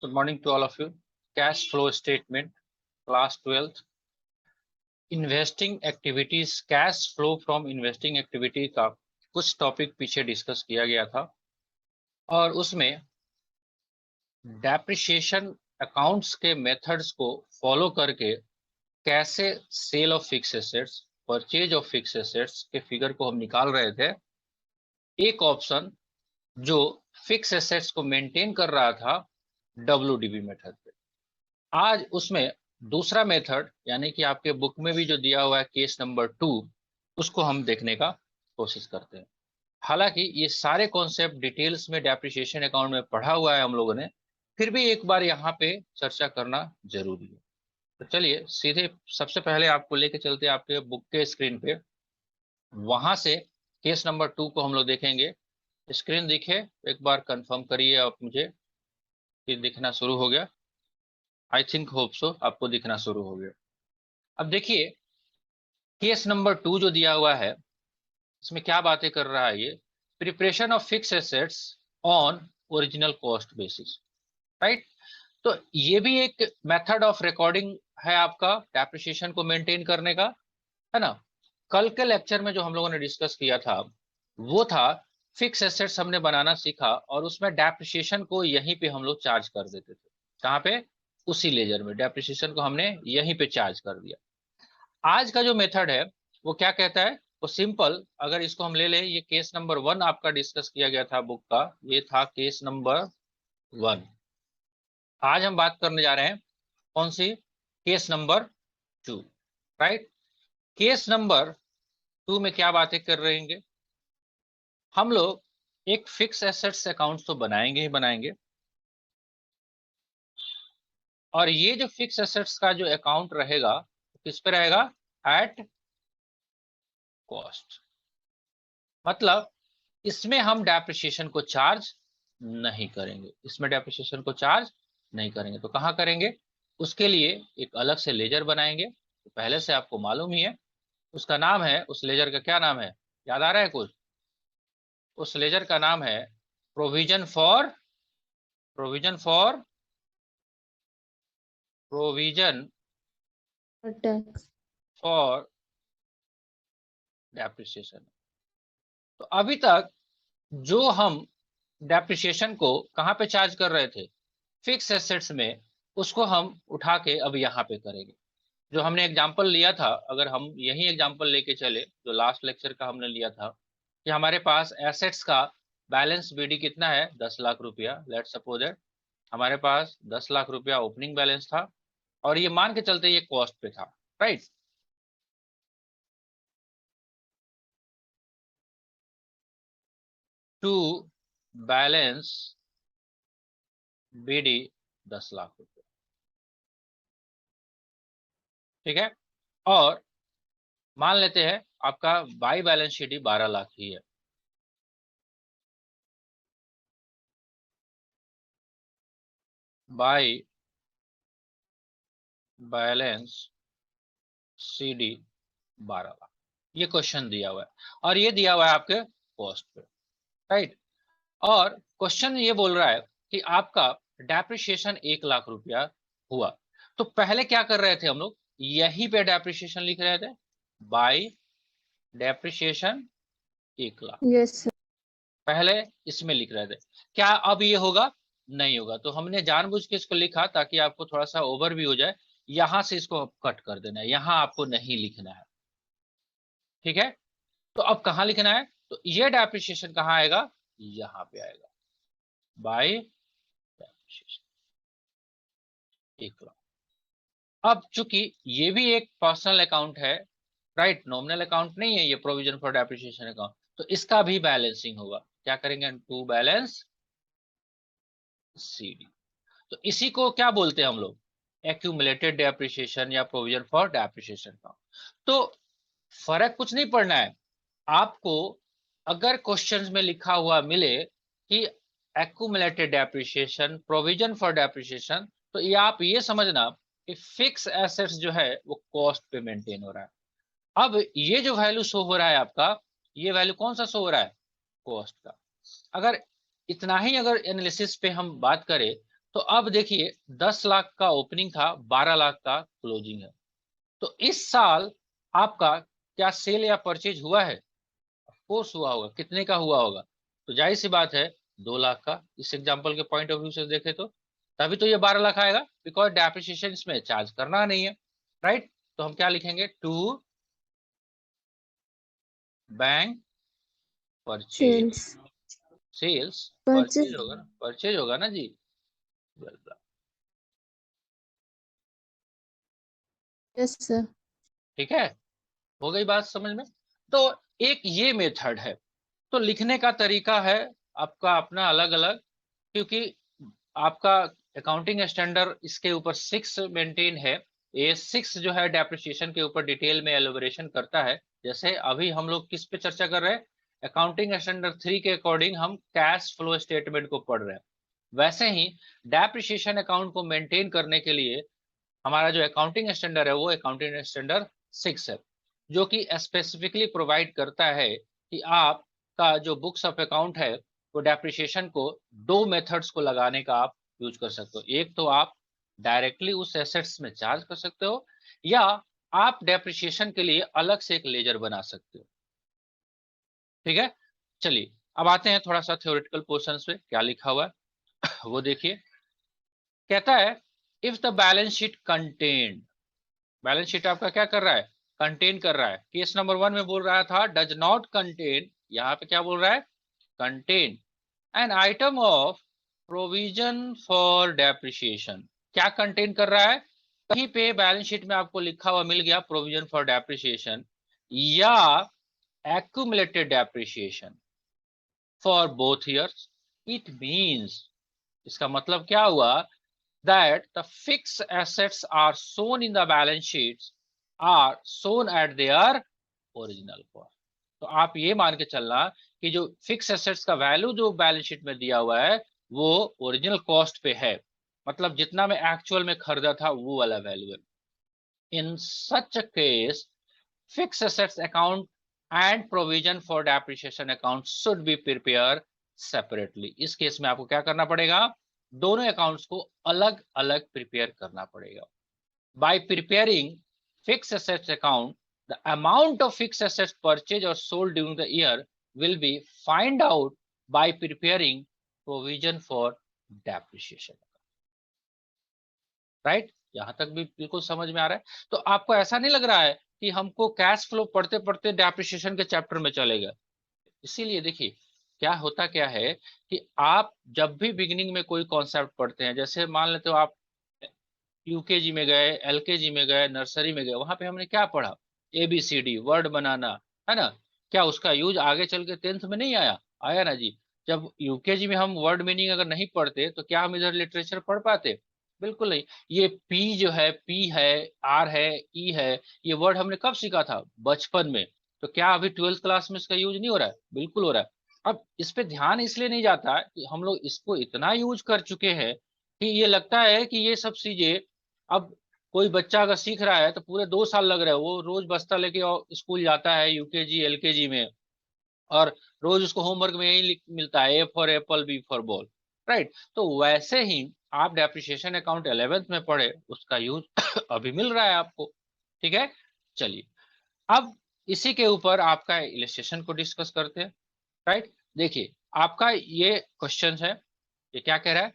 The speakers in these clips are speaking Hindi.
Good morning to all of you. Cash flow statement, class 12th. Investing activities, cash flow from investing activity का कुछ टॉपिक पीछे डिस्कस किया गया था और उसमें डेप्रिसिएशन अकाउंट्स के मेथड्स को फॉलो करके कैसे sale of fix assets, purchase of fix assets के फिगर को हम निकाल रहे थे। एक ऑप्शन जो फिक्स एसेट्स को मेंटेन कर रहा था WDV मेथड पे, आज उसमें दूसरा मेथड यानी कि आपके बुक में भी जो दिया हुआ है केस नंबर 2, उसको हम देखने का कोशिश करते हैं। हालांकि ये सारे कॉन्सेप्ट डिटेल्स में डेप्रिसिएशन अकाउंट में पढ़ा हुआ है हम लोगों ने, फिर भी एक बार यहाँ पे चर्चा करना जरूरी है। तो चलिए सीधे सबसे पहले आपको लेके चलते हैं आपके बुक के स्क्रीन पे, वहां से केस नंबर 2 को हम लोग देखेंगे। स्क्रीन दिखे एक बार कंफर्म करिए आप मुझे कि दिखना शुरू हो गया। आई थिंक होप सो आपको दिखना शुरू हो गया। अब देखिए केस नंबर 2 जो दिया हुआ है इसमें क्या बातें कर रहा है, ये preparation of fix assets on original cost basis, right. तो ये भी एक मेथड ऑफ रिकॉर्डिंग है आपका डेप्रिसिएशन को मेंटेन करने का, है ना। कल के लेक्चर में जो हम लोगों ने डिस्कस किया था वो था फिक्स एसेट्स हमने बनाना सीखा और उसमें डेप्रिसिएशन को यहीं पे हम लोग चार्ज कर देते थे। कहाँ पे? उसी लेजर में डेप्रिसिएशन को हमने यहीं पे चार्ज कर दिया। आज का जो मेथड है वो क्या कहता है, वो सिंपल, अगर इसको हम ले लें, ये केस नंबर 1 आपका डिस्कस किया गया था बुक का, ये था केस नंबर 1। आज हम बात करने जा रहे हैं कौन सी? Case number 2, right. Case number 2 में क्या बातें कर रहेंगे हम लोग? एक फिक्स एसेट्स अकाउंट तो बनाएंगे ही बनाएंगे, और ये जो फिक्स एसेट्स का जो अकाउंट रहेगा किस पे रहेगा? At cost. मतलब इसमें हम डेप्रिसिएशन को चार्ज नहीं करेंगे, इसमें डेप्रिसिएशन को चार्ज नहीं करेंगे। तो कहाँ करेंगे? उसके लिए एक अलग से लेजर बनाएंगे, तो पहले से आपको मालूम ही है उसका नाम है, उस लेजर का क्या नाम है, याद आ रहा है कुछ? उस लेजर का नाम है provision for provision for depreciation. तो अभी तक जो हम डेप्रिसिएशन को कहाँ पे चार्ज कर रहे थे? फिक्स एसेट्स में, उसको हम उठा के अब यहाँ पे करेंगे। जो हमने एग्जांपल लिया था, अगर हम यही एग्जांपल लेके चले जो लास्ट लेक्चर का हमने लिया था कि हमारे पास एसेट्स का बैलेंस BD कितना है? 10 लाख रुपया। लेट्स सपोज दैट हमारे पास 10 लाख रुपया ओपनिंग बैलेंस था और ये मान के चलते ये कॉस्ट पे था, right. To balance BD 10 lakh रुपया, ठीक है। और मान लेते हैं आपका बाई बैलेंस शीट ही 12 लाख ही है। बाई बैलेंस CD 12 लाख, ये क्वेश्चन दिया हुआ है और ये दिया हुआ है आपके कॉस्ट पे, राइट। और क्वेश्चन ये बोल रहा है कि आपका डेप्रिसिएशन 1 लाख रुपया हुआ। तो पहले क्या कर रहे थे हम लोग? यहीं पे डेप्रिसिएशन लिख रहे थे, by depreciation 1 lakh. Yes sir. पहले इसमें लिख रहे थे। क्या अब ये होगा? नहीं होगा। तो हमने जानबूझ के इसको लिखा ताकि आपको थोड़ा सा ओवरव्यू हो जाए। यहां से इसको कट कर देना है, यहां आपको नहीं लिखना है, ठीक है। तो अब कहां लिखना है? तो ये डेप्रिसिएशन कहां आएगा? यहां पे आएगा, बाय डेप्रिसिएशन 1 लाख। अब चूंकि ये भी एक पर्सनल अकाउंट है, राइट, नॉमिनल अकाउंट नहीं है ये, प्रोविजन फॉर डेप्रिसिएशन अकाउंट, तो इसका भी बैलेंसिंग होगा। क्या करेंगे? To balance CD। तो इसी को क्या बोलते हैं हम लोग? एक्यूमुलेटेड डेप्रिसिएशन या प्रोविजन फॉर डेप्रिसिएशन का। तो फर्क कुछ नहीं पड़ना है आपको। अगर क्वेश्चंस में लिखा हुआ मिले कि accumulated depreciation, provision for depreciation, तो ये आप ये समझना कि फिक्स एसेट्स जो है वो कॉस्ट पे मेंटेन हो रहा है। अब ये जो वैल्यू शो हो रहा है आपका, ये वैल्यू कौन सा शो हो रहा है? कॉस्ट का। अगर इतना ही अगर एनालिसिस पे हम बात करें, तो तो अब देखिए 10 लाख का ओपनिंग था, 12 लाख का क्लोजिंग है। तो इस साल आपका क्या सेल या परचेज हुआ है? कोर्स हुआ होगा। कितने का हुआ होगा? तो जाहिर सी बात है 2 लाख का। इस एग्जांपल के पॉइंट ऑफ व्यू से देखें तो तभी तो ये 12 लाख आएगा, बिकॉज डेप्रिसिएशन इसमें चार्ज करना नहीं है, राइट। तो हम क्या लिखेंगे? To bank purchase, sales sales purchase. Purchase होगा ना, परचेज होगा ना जी। Yes sir. ठीक है, हो गई बात समझ में। तो एक ये मेथड है। तो लिखने का तरीका है आपका अपना अलग अलग, क्योंकि आपका अकाउंटिंग स्टैंडर्ड इसके ऊपर 6 मेंटेन है। ये 6 जो है डेप्रिसिएशन के ऊपर डिटेल में एलोबरेशन करता है। जैसे अभी हम लोग किस पे चर्चा कर रहे हैं? अकाउंटिंग स्टैंडर्ड 3 के अकॉर्डिंग हम कैश फ्लो स्टेटमेंट को पढ़ रहे हैं। वैसे ही डेप्रिसिएशन अकाउंट को मेंटेन करने के लिए हमारा जो अकाउंटिंग स्टैंडर्ड है वो अकाउंटिंग स्टैंडर्ड 6 है, जो कि स्पेसिफिकली प्रोवाइड करता है कि आपका जो बुक्स ऑफ अकाउंट है वो डेप्रिसिएशन को 2 मेथड्स को लगाने का आप यूज कर सकते हो। एक तो आप डायरेक्टली उस एसेट्स में चार्ज कर सकते हो, या आप डेप्रिसिएशन के लिए अलग से एक लेजर बना सकते हो। ठीक है, चलिए अब आते हैं थोड़ा सा थ्योरेटिकल पोर्शन पे क्या लिखा हुआ है वो देखिए। कहता है if the balance sheet contain, balance sheet आपका क्या कर रहा है? कंटेन कर रहा है। केस नंबर 1 में बोल रहा था डज नॉट कंटेन, यहाँ पे क्या बोल रहा है? Contain an item of provision for depreciation. क्या कंटेन कर रहा है? कहीं पे बैलेंस शीट में आपको लिखा हुआ मिल गया प्रोविजन फॉर डेप्रिसिएशन या accumulated depreciation for both years, it means, इसका मतलब क्या हुआ? that the fixed assets are shown in the balance sheets are shown at their original cost। तो आप ये मान के चलना कि जो फिक्स एसेट्स का वैल्यू जो बैलेंस शीट में दिया हुआ है वो ओरिजिनल कॉस्ट पे है, मतलब जितना मैं एक्चुअल में खरीदा था वो वाला वैल्यू है। In such case fix assets account and provision for depreciation account should be prepare separately. इस केस में आपको क्या करना पड़ेगा? दोनों अकाउंट्स को अलग अलग प्रिपेयर करना पड़ेगा। By preparing fix assets account, the amount of fix assets purchase और sold during the year will be find out by preparing provision for depreciation. Right, यहां तक भी बिल्कुल समझ में आ रहा है? तो आपको ऐसा नहीं लग रहा है कि हमको कैश फ्लो पढ़ते पढ़ते डेप्रिसिएशन के चैप्टर में चलेगा? इसीलिए देखिए क्या होता क्या है कि आप जब भी बिगिनिंग में कोई कॉन्सेप्ट पढ़ते हैं, जैसे मान लेते हो आप यूकेजी में गए, एलकेजी में गए, नर्सरी में गए, वहां पे हमने क्या पढ़ा? ABCD वर्ड बनाना, है ना? क्या उसका यूज आगे चल के 10th में नहीं आया? आया ना जी। जब यूकेजी में हम वर्ड मीनिंग अगर नहीं पढ़ते तो क्या हम इधर लिटरेचर पढ़ पाते? बिल्कुल नहीं। ये पी जो है, पी है, आर है, ई है, ये वर्ड हमने कब सीखा था? बचपन में। तो क्या अभी 12th क्लास में इसका यूज नहीं हो रहा है? बिल्कुल हो रहा है। अब इस पे ध्यान इसलिए नहीं जाता कि हम लोग इसको इतना यूज कर चुके हैं कि ये लगता है कि ये सब चीजें, अब कोई बच्चा अगर सीख रहा है तो पूरे 2 साल लग रहे हैं, वो रोज बस्ता लेके स्कूल जाता है यूकेजी एलकेजी में, और रोज उसको होमवर्क में यही मिलता है, A for apple, B for ball, right. तो वैसे ही आप डेप्रिसिएशन अकाउंट 11th में पढ़े, उसका यूज अभी मिल रहा है आपको। ठीक है, चलिए अब इसी के ऊपर आपका इलस्ट्रेशन को डिस्कस करते हैं। राइट, देखिए आपका ये क्वेश्चन है, ये क्या कह रहा है?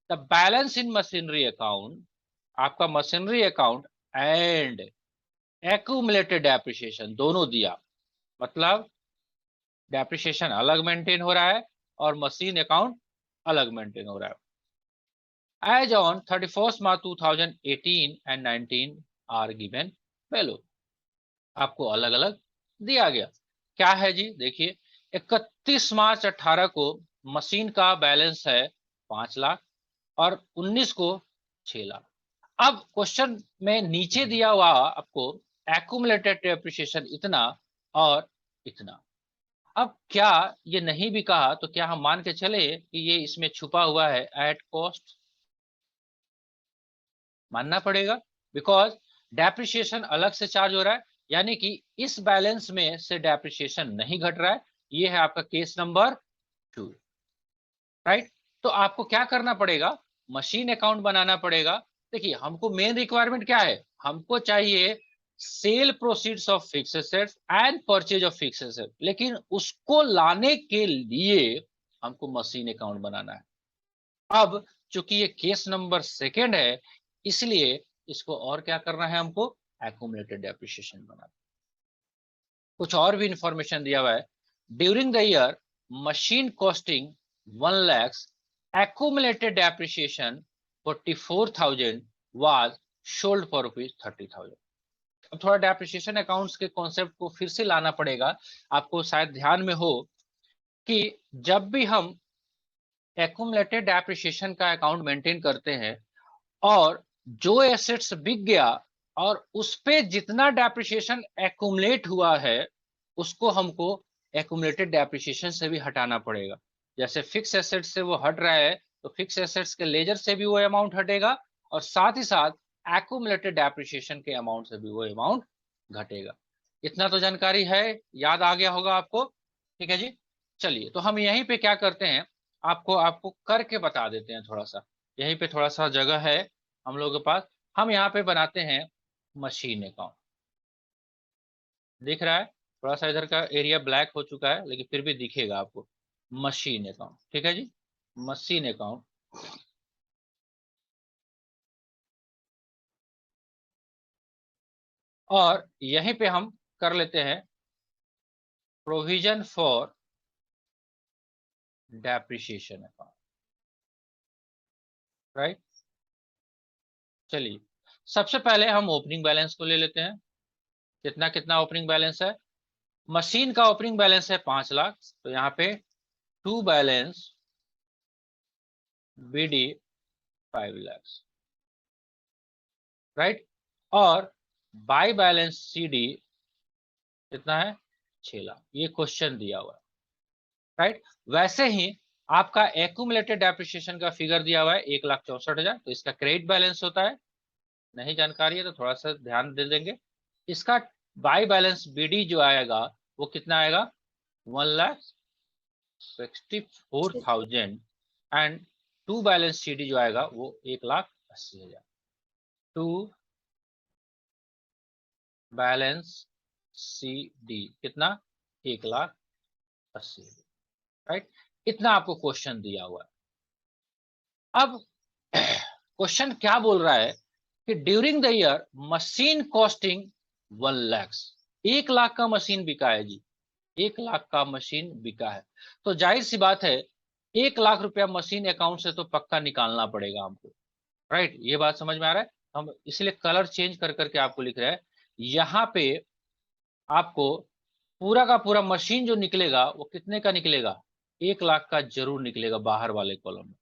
The balance in machinery account, आपका machinery account and accumulated depreciation दोनों दिया, मतलब डेप्रिसिएशन अलग मेंटेन हो रहा है और मशीन अकाउंट अलग मेंटेन हो रहा है। As on 31 March 2018 and 19 are given below, आपको अलग अलग दिया गया। क्या है जी? देखिए 31 मार्च 18 को मशीन का बैलेंस है 5 लाख और 19 को 6 लाख। अब क्वेश्चन में नीचे दिया हुआ आपको एक्यूमुलेटेड डेप्रिसिएशन इतना और इतना। अब क्या ये नहीं भी कहा तो क्या हम मान के चले कि ये इसमें छुपा हुआ है एट कॉस्ट? मानना पड़ेगा, बिकॉज डेप्रिसिएशन अलग से चार्ज हो रहा है, यानी कि इस बैलेंस में से डेप्रिसिएशन नहीं घट रहा है। ये है आपका केस नंबर 2, राइट। तो आपको क्या करना पड़ेगा? मशीन अकाउंट बनाना पड़ेगा। देखिए हमको मेन रिक्वायरमेंट क्या है, हमको चाहिए sale proceeds of fix assets and purchase of fix asset, लेकिन उसको लाने के लिए हमको मशीन अकाउंट बनाना है। अब चूंकि ये केस नंबर सेकेंड है, इसलिए इसको और क्या करना है, हमको एक्यूमुलेटेड डेप्रिसिएशन बनाना। कुछ और भी इंफॉर्मेशन दिया हुआ है। During the year machine costing 1 lakhs, accumulated depreciation 44,000 was sold for ₹30,000। अब थोड़ा डेप्रिसिएशन अकाउंट्स के कॉन्सेप्ट को फिर से लाना पड़ेगा। आपको शायद ध्यान में हो कि जब भी हम एक्यूमुलेटेड डेप्रिसिएशन का अकाउंट मेंटेन करते हैं और जो एसेट्स बिक गया और उस पे जितना डेप्रिसिएशन एक्यूमुलेट हुआ है उसको हमको एक्यूमुलेटेड डेप्रिसिएशन से भी हटाना पड़ेगा। जैसे फिक्स एसेट्स से वो हट रहा है तो फिक्स एसेट्स के लेजर से भी वो अमाउंट हटेगा और साथ ही साथ एक्यूमुलेटेड डेप्रिसिएशन के अमाउंट से भी वो अमाउंट घटेगा। इतना तो जानकारी है, याद आ गया होगा आपको। ठीक है जी, चलिए तो हम यहीं पे क्या करते हैं, आपको आपको करके बता देते हैं। थोड़ा सा यहीं पे थोड़ा सा जगह है हम लोगों के पास, हम यहाँ पे बनाते हैं मशीन अकाउंट। दिख रहा है, थोड़ा सा इधर का एरिया ब्लैक हो चुका है लेकिन फिर भी दिखेगा आपको। मशीन अकाउंट, ठीक है जी, मशीन अकाउंट। और यहीं पे हम कर लेते हैं provision for depreciation account, right. चलिए सबसे पहले हम ओपनिंग बैलेंस को ले लेते हैं। कितना कितना ओपनिंग बैलेंस है, मशीन का ओपनिंग बैलेंस है 5 लाख, तो यहाँ पे to balance BD 5 lakhs, right. और बाय बैलेंस CD कितना है, 6 लाख। ये क्वेश्चन दिया हुआ है, राइट। वैसे ही आपका एक्यूमुलेटेड डेप्रिसिएशन का फिगर दिया हुआ है 1,64,000, तो इसका क्रेडिट बैलेंस होता है। नहीं जानकारी है तो थोड़ा सा ध्यान दे देंगे। इसका बाय बैलेंस BD जो आएगा वो कितना आएगा, 1,64,000 एंड टू बैलेंस CD जो आएगा वो 1,80,000। टू बैलेंस CD कितना, 1,80,000, राइट। इतना आपको क्वेश्चन दिया हुआ है। अब क्वेश्चन क्या बोल रहा है कि during the year machine costing 1 lakhs, 1 lakh का मशीन बिका है जी, 1 लाख का मशीन बिका है। तो जाहिर सी बात है 1 लाख रुपया मशीन अकाउंट से तो पक्का निकालना पड़ेगा हमको, राइट। ये बात समझ में आ रहा है। हम इसलिए कलर चेंज कर करके आपको लिख रहे हैं। यहाँ पे आपको पूरा का पूरा मशीन जो निकलेगा वो कितने का निकलेगा, 1 लाख का जरूर निकलेगा बाहर वाले कॉलम में।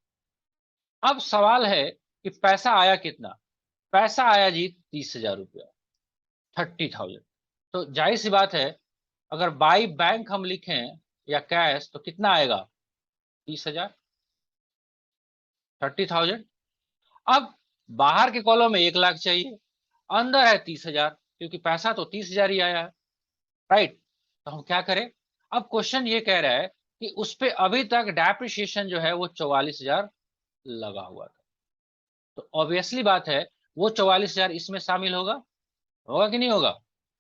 अब सवाल है कि पैसा आया कितना, पैसा आया जी 30,000 रुपया, 30,000। तो जाहिर सी बात है अगर बाई बैंक हम लिखें या कैश तो कितना आएगा, 30,000, 30,000। अब बाहर के कॉलम में 1 लाख चाहिए, अंदर है 30,000, क्योंकि पैसा तो 30,000 ही आया है, राइट। तो हम क्या करें, अब क्वेश्चन ये कह रहा है कि उस पर अभी तक डेप्रिसिएशन जो है वो 44,000 लगा हुआ था। तो ऑब्वियसली बात है वो 44,000 इसमें शामिल होगा, होगा कि नहीं होगा,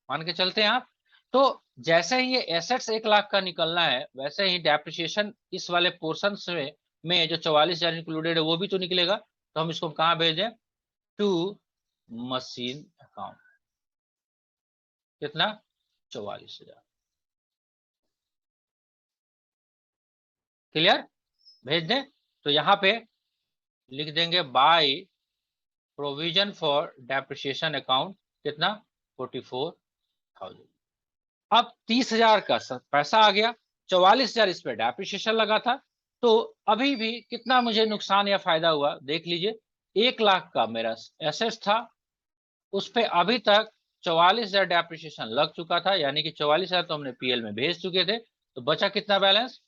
मान के चलते हैं आप। तो जैसे ही ये एसेट्स 1 लाख का निकलना है वैसे ही डेप्रिसिएशन इस वाले पोर्शन में जो 44,000 इंक्लूडेड है वो भी तो निकलेगा। तो हम इसको कहाँ भेजें, टू मशीन अकाउंट। कितना, 44,000। क्लियर, भेज दें। तो यहाँ पे लिख देंगे by provision for depreciation account कितना, 44,000। अब 30,000 का पैसा आ गया, 44,000 इस पे डेप्रिसिएशन लगा था। तो अभी भी कितना मुझे नुकसान या फायदा हुआ देख लीजिए। 1 लाख का मेरा एसेट्स था, उस पे अभी तक 44,000 डेप्रिसिएशन लग चुका था, यानी कि 44,000 तो हमने PL में भेज चुके थे। तो बचा कितना बैलेंस,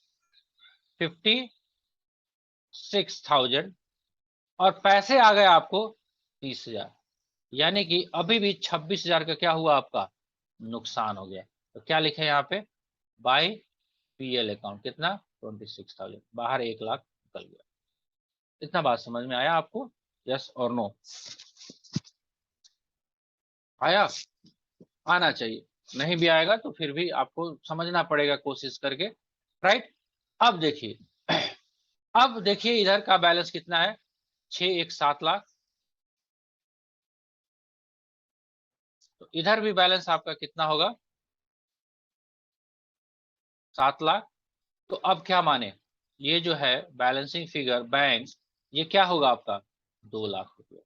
56,000। और पैसे आ गए आपको 30,000, यानी कि अभी भी 26,000 का क्या हुआ, आपका नुकसान हो गया। तो क्या लिखे यहाँ पे, बाय PL अकाउंट कितना, 26,000, बाहर 1 लाख निकल गया। इतना बात समझ में आया आपको? यस और नो? आया? आना चाहिए। नहीं भी आएगा तो फिर भी आपको समझना पड़ेगा कोशिश करके, राइट? अब देखिए अब देखिए इधर का बैलेंस कितना है, 6 1 7 लाख। तो इधर भी बैलेंस आपका कितना होगा, 7 लाख। तो अब क्या माने, ये जो है बैलेंसिंग फिगर बैंक, ये क्या होगा आपका, 2 लाख रुपया।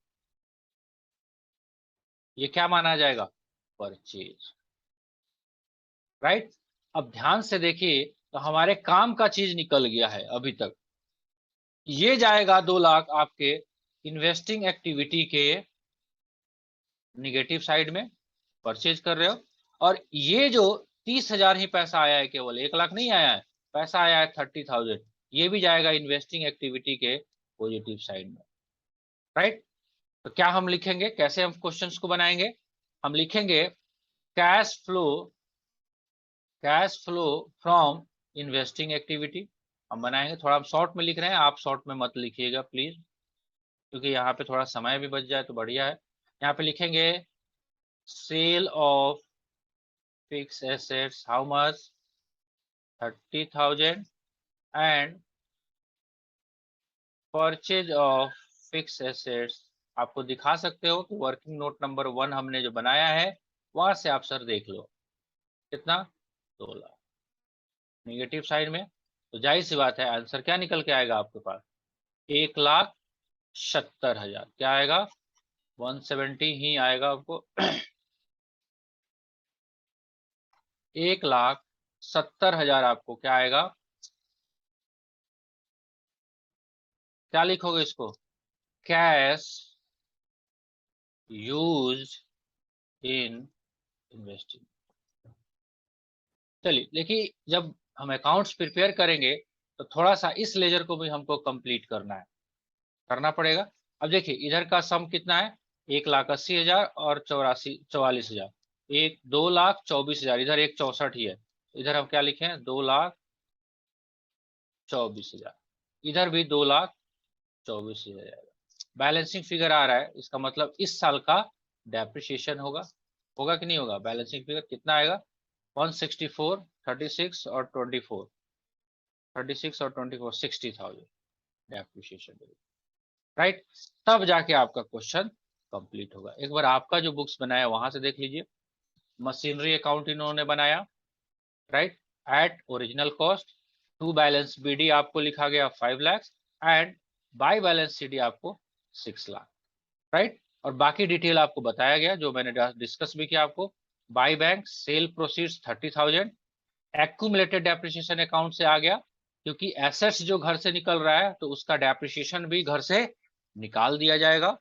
ये क्या माना जाएगा, परचेज, राइट? अब ध्यान से देखिए तो हमारे काम का चीज निकल गया है अभी तक। ये जाएगा 2 लाख आपके इन्वेस्टिंग एक्टिविटी के निगेटिव साइड में, परचेज कर रहे हो। और ये जो 30,000 ही पैसा आया है, केवल 1 लाख नहीं आया है, पैसा आया है 30,000, ये भी जाएगा इन्वेस्टिंग एक्टिविटी के पॉजिटिव साइड में, राइट? तो क्या हम लिखेंगे, कैसे हम क्वेश्चंस को बनाएंगे? हम लिखेंगे cash flow from investing activity. हम बनाएंगे, थोड़ा हम शॉर्ट में लिख रहे हैं, आप शॉर्ट में मत लिखिएगा प्लीज, क्योंकि यहाँ पे थोड़ा समय भी बच जाए तो बढ़िया है। यहाँ पे लिखेंगे sale of fix assets, how much, 30,000, and purchase of fix assets. आपको दिखा सकते हो कि वर्किंग नोट नंबर 1 हमने जो बनाया है वहां से आप सर देख लो, कितना, 2 लाख निगेटिव साइड में। तो जाहिर सी बात है आंसर क्या निकल के आएगा आपके पास, 1,70,000। क्या आएगा, 170 ही आएगा आपको 1,70,000 आपको क्या आएगा, क्या लिखोगे इसको, कैश यूज इन इन्वेस्टिंग। चलिए देखिए, जब हम अकाउंट्स प्रिपेयर करेंगे तो थोड़ा सा इस लेजर को भी हमको कंप्लीट करना है, करना पड़ेगा। अब देखिए इधर का सम कितना है, 1,80,000 और 44,000, 2,24,000, इधर 1,64 ही है। इधर हम क्या लिखे, 2,24,000, इधर भी 2,24,000। बैलेंसिंग फिगर आ रहा है, इसका मतलब इस साल का डेप्रिसिएशन होगा, होगा कि नहीं होगा? बैलेंसिंग फिगर कितना आएगा, 164, 36 और 24, 36 और 24, 60,000 डेप्रिसिएशन, राइट? तब जाके आपका क्वेश्चन कंप्लीट होगा। एक बार आपका जो बुक्स बनाया वहां से देख लीजिए। मशीनरी अकाउंट इन्होंने बनाया, right, at original cost. To balance BD आपको लिखा गया 5 lakh, and by balance CD आपको 6 लाख, राइट? और बाकी डिटेल आपको बताया गया जो मैंने डिस्कस भी किया आपको। By bank sale proceeds 30,000, accumulated depreciation account से आ गया, क्योंकि एसेट्स जो घर से निकल रहा है तो उसका डेप्रिसिएशन भी घर से निकाल दिया जाएगा।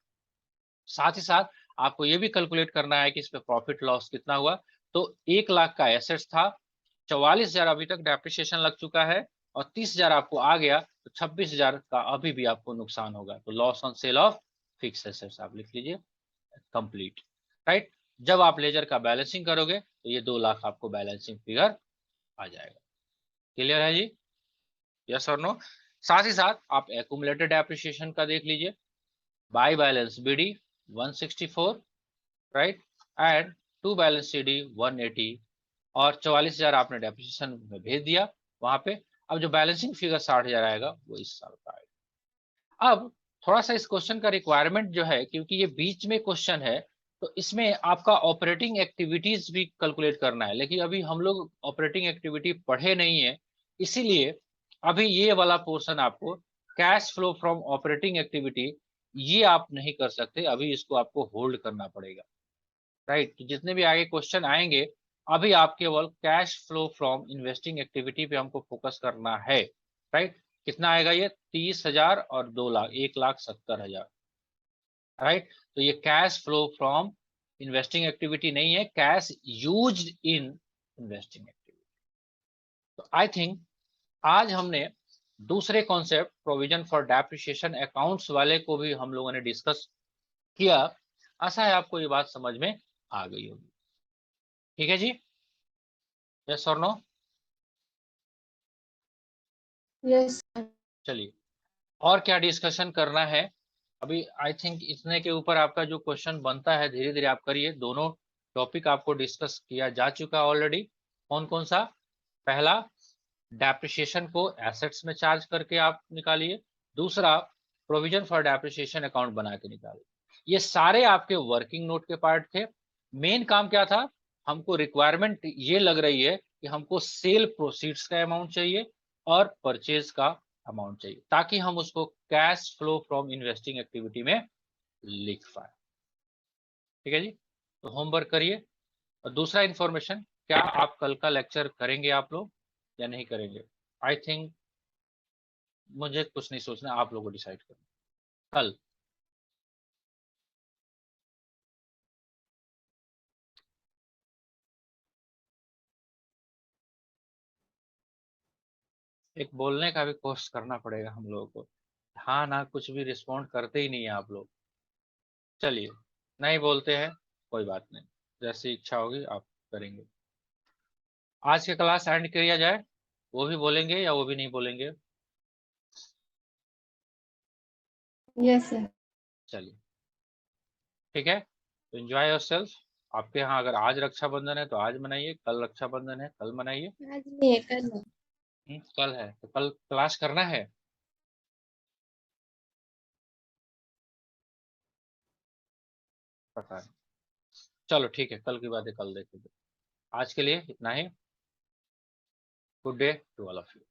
साथ ही साथ आपको ये भी कैलकुलेट करना है कि इस पे प्रॉफिट लॉस कितना हुआ। तो 1 लाख का एसेट्स था, 44,000 अभी तक डेप्रिसिएशन लग चुका है, और 30,000 आपको आ गया, तो 26,000 का अभी भी आपको नुकसान होगा। तो loss on sale of fix assets आप लिख लीजिए, कंप्लीट, राइट? जब आप लेजर का बैलेंसिंग करोगे तो ये 2 लाख आपको बैलेंसिंग फिगर आ जाएगा। क्लियर है जी? यस और नो? साथ ही साथ आप एक्यूमुलेटेड डेप्रिसिएशन का देख लीजिए। By balance BD 164, right, and to balance CD 180, और 44,000 आपने डेप्रिसिएशन में भेज दिया वहां पे। अब जो बैलेंसिंग फिगर 60,000 आएगा वो इस साल का आएगा। अब थोड़ा सा इस क्वेश्चन का रिक्वायरमेंट जो है, क्योंकि ये बीच में क्वेश्चन है, तो इसमें आपका ऑपरेटिंग एक्टिविटीज भी कैलकुलेट करना है, लेकिन अभी हम लोग ऑपरेटिंग एक्टिविटी पढ़े नहीं है, इसीलिए अभी ये वाला पोर्शन आपको cash flow from operating activity ये आप नहीं कर सकते, अभी इसको आपको होल्ड करना पड़ेगा, राइट? तो जितने भी आगे क्वेश्चन आएंगे, अभी आप केवल cash flow from investing activity पे हमको फोकस करना है, राइट? कितना आएगा ये, 30,000 और 2 लाख, 1,70,000, राइट? तो ये cash flow from investing activity नहीं है, cash used in investing activity. तो आई थिंक आज हमने दूसरे concept provision for depreciation accounts वाले को भी हम लोगों ने डिस्कस किया। आशा है आपको ये बात समझ में आ गई होगी। ठीक है जी? यस और नो? Yes, sir. चलिए और क्या डिस्कशन करना है? अभी आई थिंक इतने के ऊपर आपका जो क्वेश्चन बनता है धीरे धीरे आप करिए। दोनों टॉपिक आपको डिस्कस किया जा चुका ऑलरेडी। कौन कौन सा? पहला, डेप्रिसिएशन को एसेट्स में चार्ज करके आप निकालिए। दूसरा, प्रोविजन फॉर डेप्रिसिएशन अकाउंट बना के निकालिए। ये सारे आपके वर्किंग नोट के पार्ट थे। मेन काम क्या था? हमको रिक्वायरमेंट ये लग रही है कि हमको सेल प्रोसीड्स का अमाउंट चाहिए और परचेज का अमाउंट चाहिए, ताकि हम उसको cash flow from investing activity में लिख पाए। ठीक है जी, तो होमवर्क करिए। और दूसरा इंफॉर्मेशन, क्या आप कल का लेक्चर करेंगे आप लोग या नहीं करेंगे? आई थिंक मुझे कुछ नहीं सोचना, आप लोगों को डिसाइड करना कल। एक बोलने का भी कोर्स करना पड़ेगा हम लोगों को। हाँ ना, कुछ भी रिस्पॉन्ड करते ही नहीं है आप लोग। चलिए, नहीं बोलते हैं, कोई बात नहीं, जैसी इच्छा होगी आप करेंगे। आज की क्लास एंड किया जाए? वो भी बोलेंगे या वो भी नहीं बोलेंगे? Yes, sir. चलिए, ठीक है, तो एंजॉय योरसेल्फ। आपके यहाँ अगर आज रक्षाबंधन है तो आज मनाइए, कल रक्षाबंधन है कल मनाइए। आज नहीं है, कल है। कल है तो कल क्लास करना है। पता नहीं, चलो ठीक है, कल की बातें कल देखेंगे। आज के लिए इतना ही। Good day to all of you.